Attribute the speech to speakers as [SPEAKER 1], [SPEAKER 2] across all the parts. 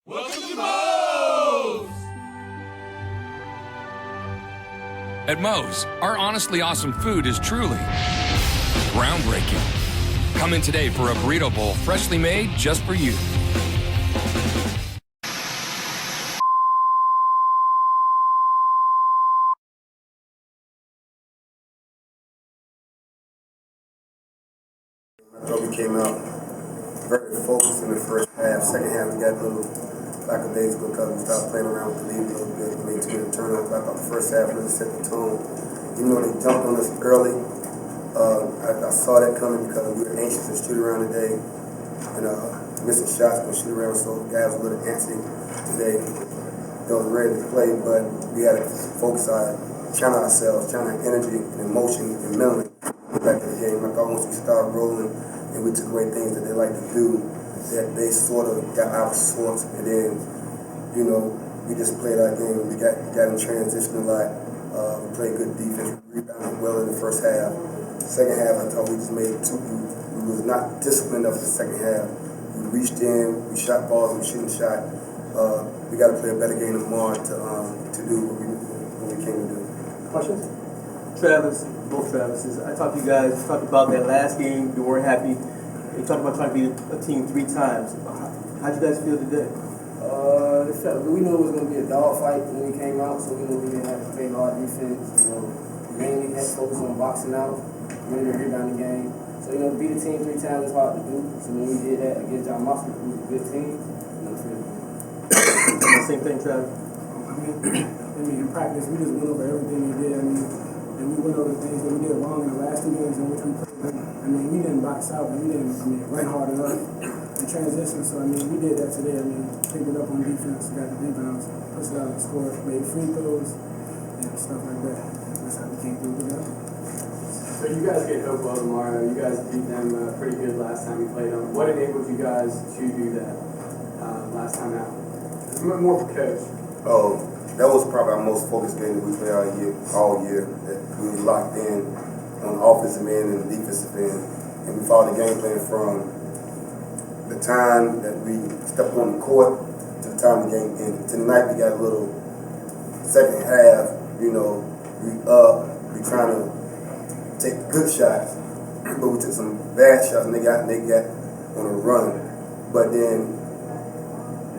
[SPEAKER 1] Welcome to Moe's!
[SPEAKER 2] At Moe's, our honestly awesome food is truly groundbreaking. Come in today for a burrito bowl freshly made just for you.
[SPEAKER 3] I thought we came out very focused in the first half. Second half, we got a little lackadaisical because we started playing around with the lead a little bit. We made too many turnovers. I thought the first half really set the tone. Even though they jumped on us early, I saw that coming because we were anxious to shoot around today and missing shots and shoot around. So the guys were a little antsy today. They were ready to play, but we had to focus on channel ourselves, channel our energy and emotion and mentally back to the game. I thought once we started rolling and we took away things that they like to do, that they sort of got out of sorts, and then, you know, we just played our game. We got in transition a lot. We played good defense. We rebounded well in the first half. Second half, I thought we just made we was not disciplined enough in the second half. We reached in, we shot balls, we shouldn't shot. We got to play a better game tomorrow to do what we came to do.
[SPEAKER 4] Questions? Travis, both Travises. I talked to you guys, talked about that last game, you weren't happy. You talked about trying to beat a team 3 times. How'd you guys feel today?
[SPEAKER 5] We knew it was going to be a dog fight when we came out, so we knew we didn't have to play hard defense. You know, we mainly had to focus on boxing out, winning the rebounding game. So, you know, to beat a team 3 times is hard to do. So when we did that against John Moscow, who was a good team, you know, it's really good.
[SPEAKER 4] Same thing, Travis.
[SPEAKER 6] In practice, we just went over everything we did. And we went over the things that we did wrong in the last 2 games in which we played. We didn't box out, and we didn't, run hard enough in transition. So, we did that today. Picked it up on defense, got the rebounds, pushed it out and scored, made free throws, and stuff like that. That's how we came through together.
[SPEAKER 7] So you guys get Hopewell tomorrow. You guys beat them pretty good last time you played them. What enabled you guys to do that last time out? More for coach.
[SPEAKER 3] Oh, that was probably our most focused game that we played all year. That we locked in on the offensive end and the defensive end, and we followed the game plan from the time that we stepped on the court to the time the game ended. Tonight we got a little second half. You know, we trying to take good shots, but we took some bad shots and they got on a run. But then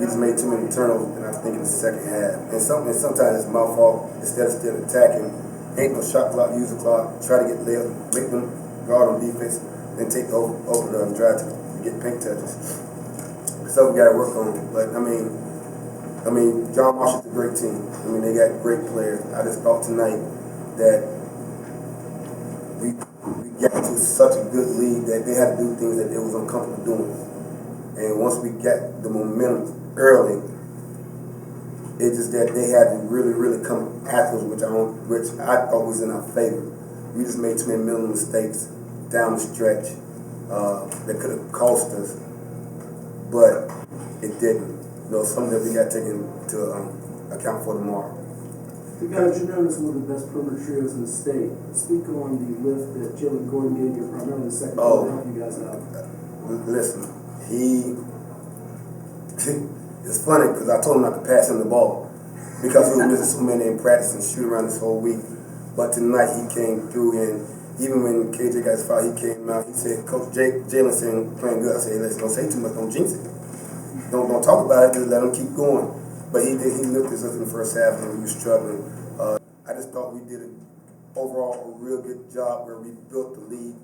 [SPEAKER 3] we just made too many turnovers, and I think in the second half. And sometimes it's my fault. Instead of still attacking, ain't no shot clock, use the clock, try to get layup, make them guard on defense, then take the over and drive to get paint touches. So we got to work on. But John Marshall's a great team. They got great players. I just thought tonight that we got to such a good lead that they had to do things that they was uncomfortable doing. And once we got the momentum early, it's just that they had to really, really come after us, which I thought was in our favor. We just made too many mental mistakes down the stretch that could have cost us, but it didn't. Something that we got taken to account for tomorrow.
[SPEAKER 8] You guys, you're known as one of the best perimeter trios in the state. Speak on the lift that Jalen Gordon gave you primarily in the second quarter to help you guys out.
[SPEAKER 3] Listen, it's funny because I told him not to pass him the ball because we were missing so many in practice and shoot around this whole week. But tonight he came through, and even when KJ got his foul, he came out. He said, "Coach Jalen saying playing good." I said, "Listen, don't say too much, don't jinx it. Don't talk about it. Just let him keep going." But he did. He lifted us in the first half, and we were struggling. I just thought we did overall a real good job where we built the lead,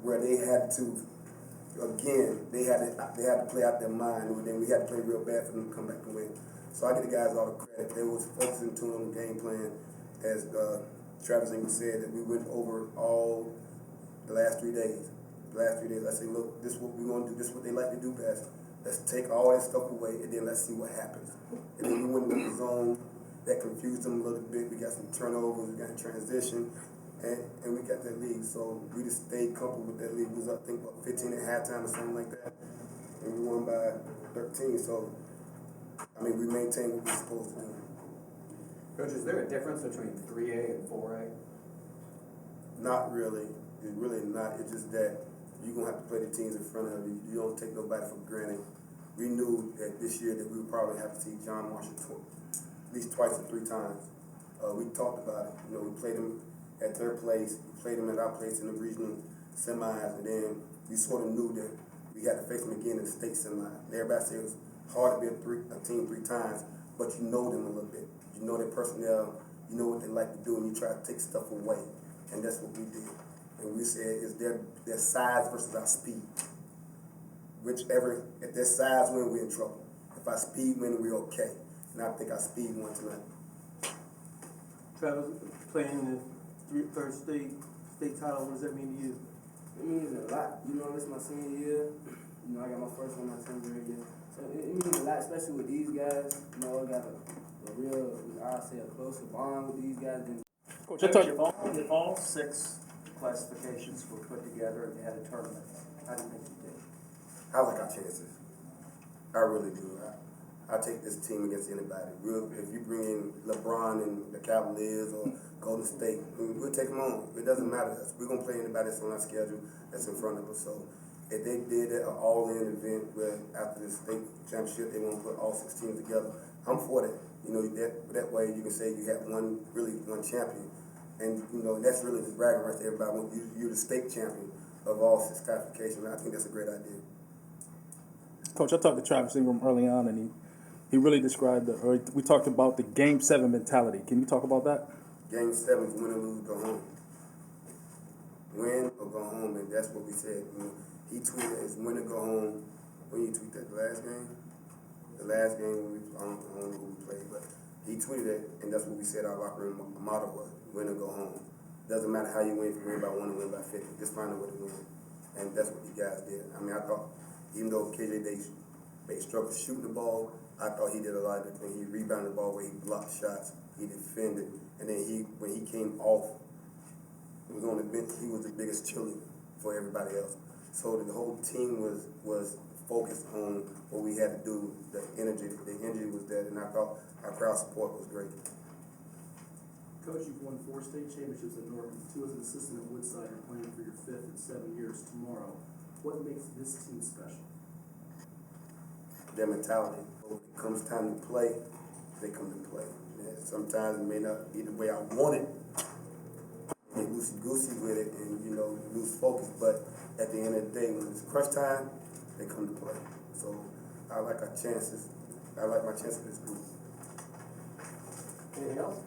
[SPEAKER 3] where they had to. Again, they had to play out their mind, and then we had to play real bad for them to come back and win. So I give the guys all the credit. They was focusing too on the game plan, as Travis Ingram said, that we went over all the last 3 days. I said, look, this is what we're going to do. This is what they like to do best. Let's take all that stuff away, and then let's see what happens. And then we went into the zone. That confused them a little bit. We got some turnovers. We got in transition. And we got that lead, so we just stayed comfortable with that lead. We was up, I think, 15 at halftime or something like that, and we won by 13. So, we maintained what we were supposed to do.
[SPEAKER 7] Coach, is there a difference between 3A and 4A?
[SPEAKER 3] Not really. It's really not. It's just that you're going to have to play the teams in front of you. You don't take nobody for granted. we knew that this year that we would probably have to see John Marshall at least twice or 3 times. We talked about it. You know, we played him at their place, we played him at our place in the regional semis, and then we sort of knew that we had to face them again in the state semi. And everybody said it was hard to be a team 3 times, but you know them a little bit. You know their personnel, you know what they like to do, and you try to take stuff away. And that's what we did. And we said it's their size versus our speed. Whichever, if their size win, we're in trouble. If our speed win, we're okay. And I think our speed won tonight.
[SPEAKER 4] Travis, playing in the third state title, what does that mean to you?
[SPEAKER 5] It means a lot. You know, this is my senior year. You know, I got my first one my 10th grade year. So it means a lot, especially with these guys. You know, I got a real, I'd say a closer bond with these guys than.
[SPEAKER 9] Coach, if all 6 classifications were put together and they had a tournament, how do you think you did?
[SPEAKER 3] I like our chances. I really do. I take this team against anybody. If you bring in LeBron and the Cavaliers or Golden State, we'll take them on. It doesn't matter to us. We're going to play anybody that's on our schedule that's in front of us. So if they did an all-in event where after the state championship they want to put all 6 teams together, I'm for that. You know, that way you can say you have one champion. And, you know, that's really the bragging right there. Everybody, you're the state champion of all 6 classifications. I think that's a great idea.
[SPEAKER 9] Coach, I talked to Travis Ingram early on, and he really described we talked about the Game 7 mentality. Can you talk about that?
[SPEAKER 3] Game 7 is win or lose, go home. Win or go home, and that's what we said. You know, he tweeted as win or go home. When you tweet that, the last game when I don't know who we played, but he tweeted it, and that's what we said our locker room motto was: win or go home. Doesn't matter how you win, if you win by 1 or win by 50, just find a way to win. And that's what you guys did. I mean, I thought, even though KJ they struggled shooting the ball, I thought he did a lot of things. He rebounded the ball where he blocked shots, he defended, and then when he came off, he was on the bench, he was the biggest chili for everybody else. So the whole team was focused on what we had to do. The energy was there, and I thought our crowd support was great.
[SPEAKER 8] Coach, you've won 4 state championships at Norcom, 2 as an assistant at Woodside. You're playing for your 5th in 7 years tomorrow. What makes this team special?
[SPEAKER 3] Their mentality. When it comes time to play, they come to play. And sometimes it may not be the way I want it. Get loosey-goosey with it and, you know, lose focus. But at the end of the day, when it's crunch time, they come to play. So I like our chances. I like my chances with this group.
[SPEAKER 4] Anything else?